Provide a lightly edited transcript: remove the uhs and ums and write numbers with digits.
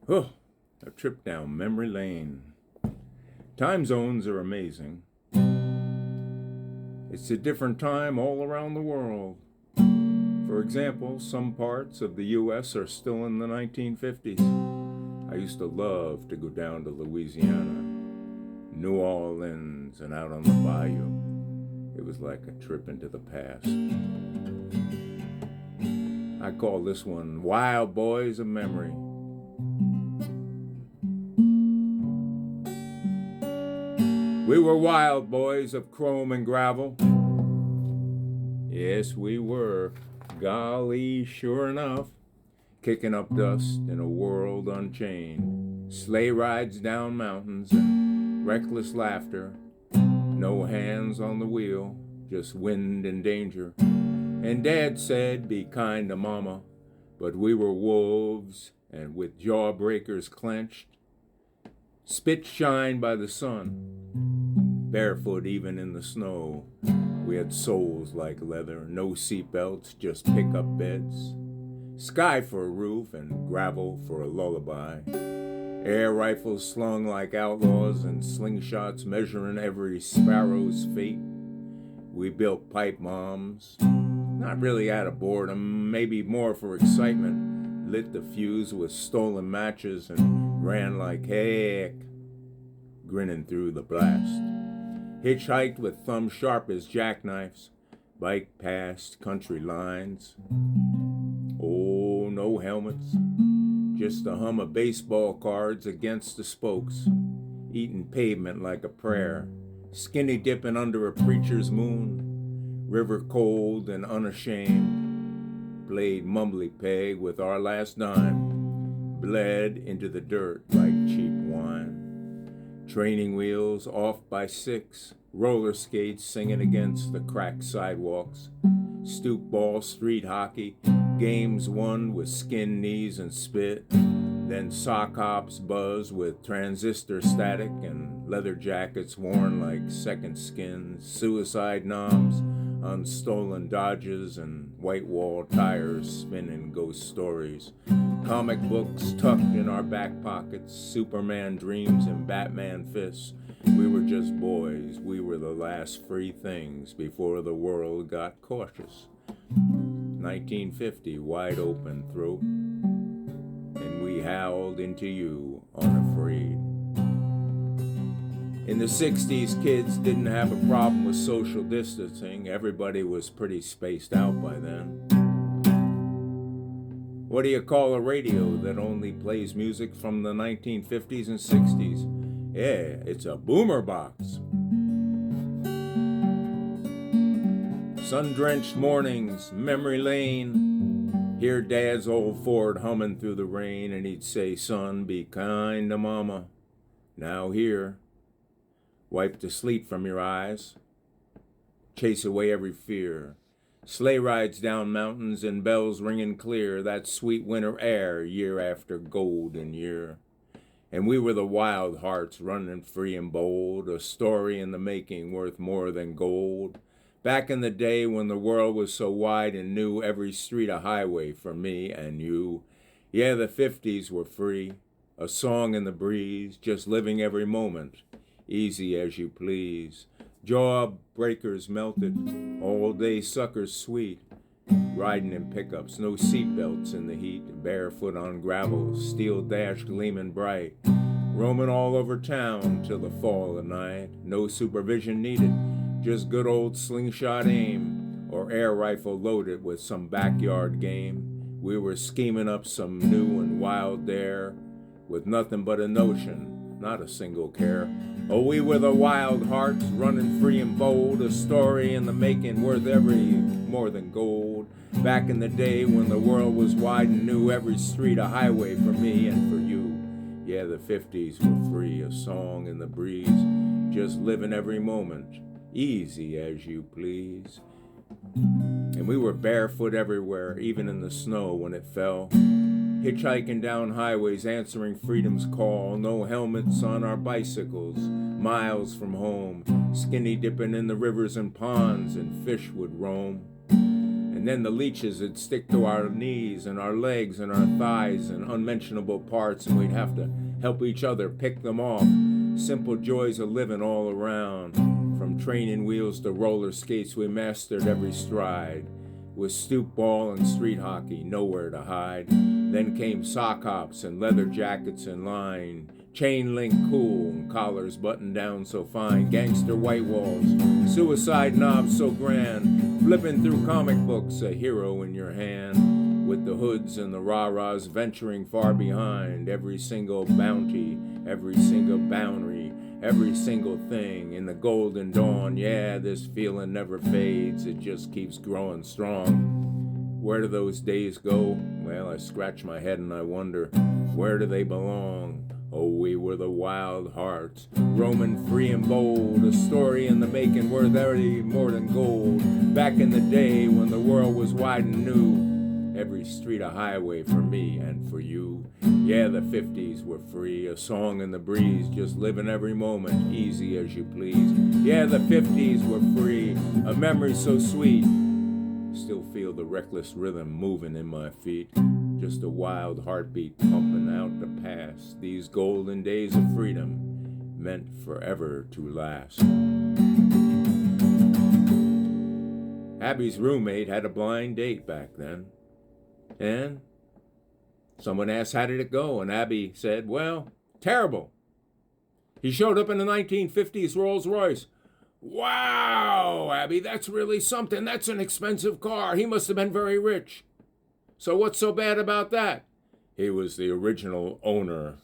Oh, a trip down memory lane. Time zones are amazing. It's a different time all around the world. For example, some parts of the US are still in the 1950s. I used to love to go down to Louisiana, New Orleans, and out on the bayou. It was like a trip into the past. I call this one Wild Boys of Memory. We were wild boys of chrome and gravel. Yes, we were. Golly, sure enough. Kicking up dust in a world unchained. Sleigh rides down mountains and reckless laughter. No hands on the wheel, just wind and danger. And Dad said, be kind to Mama. But we were wolves, and with jawbreakers clenched, spit shine by the sun, barefoot even in the snow. We had souls like leather, no seatbelts, just pickup beds, sky for a roof and gravel for a lullaby, air rifles slung like outlaws and slingshots measuring every sparrow's fate. We built pipe bombs, not really out of boredom, maybe more for excitement, lit the fuse with stolen matches and ran like heck, grinning through the blast. Hitchhiked with thumbs sharp as jackknives, biked past country lines. Oh, no helmets, just the hum of baseball cards against the spokes, eating pavement like a prayer, skinny dipping under a preacher's moon, river cold and unashamed, played mumbly peg with our last dime, bled into the dirt like cheap wine. Training wheels off by 6, roller skates singing against the cracked sidewalks, stoop ball street hockey, games won with skin knees and spit, then sock hops buzz with transistor static and leather jackets worn like second skins, suicide noms on stolen Dodges and white wall tires spinning ghost stories. Comic books tucked in our back pockets, Superman dreams and Batman fists. We were just boys, we were the last free things before the world got cautious. 1950, wide open throat, and we howled into you unafraid. In the 60s, kids didn't have a problem with social distancing. Everybody was pretty spaced out by then. What do you call a radio that only plays music from the 1950s and 60s? Yeah, it's a boomer box. Sun-drenched mornings, memory lane. Hear Dad's old Ford humming through the rain, and he'd say, son, be kind to Mama. Now here, wipe the sleep from your eyes. Chase away every fear. Sleigh rides down mountains and bells ringing clear, that sweet winter air year after golden year. And we were the wild hearts running free and bold, a story in the making worth more than gold. Back in the day when the world was so wide and new, every street a highway for me and you. Yeah, the 50s were free, a song in the breeze, just living every moment, easy as you please. Jaw breakers melted, all day suckers sweet, riding in pickups, no seatbelts in the heat, barefoot on gravel, steel dash gleaming bright, roaming all over town till the fall of night, no supervision needed, just good old slingshot aim, or air rifle loaded with some backyard game. We were scheming up some new and wild dare, with nothing but a notion, not a single care. Oh, we were the wild hearts, running free and bold, a story in the making worth every more than gold. Back in the day when the world was wide and new, every street a highway for me and for you. Yeah, the 50s were free, a song in the breeze, just living every moment, easy as you please. And we were barefoot everywhere, even in the snow when it fell. Hitchhiking down highways, answering freedom's call. No helmets on our bicycles, miles from home. Skinny dipping in the rivers and ponds, and fish would roam. And And then the leeches would stick to our knees and our legs and our thighs and unmentionable parts, and we'd have to help each other pick them off. Simple joys of living all around. From training wheels to roller skates, we mastered every stride. With stoop ball and street hockey, nowhere to hide. Then came sock hops and leather jackets in line. Chain link cool and collars buttoned down so fine. Gangster white walls, suicide knobs so grand. Flipping through comic books, a hero in your hand. With the hoods and the rah-rahs venturing far behind. Every single bounty, every single boundary, every single thing in the golden dawn. Yeah, this feeling never fades, it just keeps growing strong. Where do those days go? Well, I scratch my head and I wonder, where do they belong? Oh, we were the wild hearts, roaming free and bold, a story in the making worth every more than gold. Back in the day when the world was wide and new, every street a highway for me and for you. Yeah, the 50s were free, a song in the breeze, just living every moment, easy as you please. Yeah, the 50s were free, a memory so sweet. Still feel the reckless rhythm moving in my feet. Just a wild heartbeat pumping out the past. These golden days of freedom meant forever to last. Abby's roommate had a blind date back then. And someone asked, how did it go? And Abby said, well, terrible. He showed up in a 1950s Rolls Royce. Wow, Abby, that's really something. That's an expensive car. He must have been very rich. So what's so bad about that? He was the original owner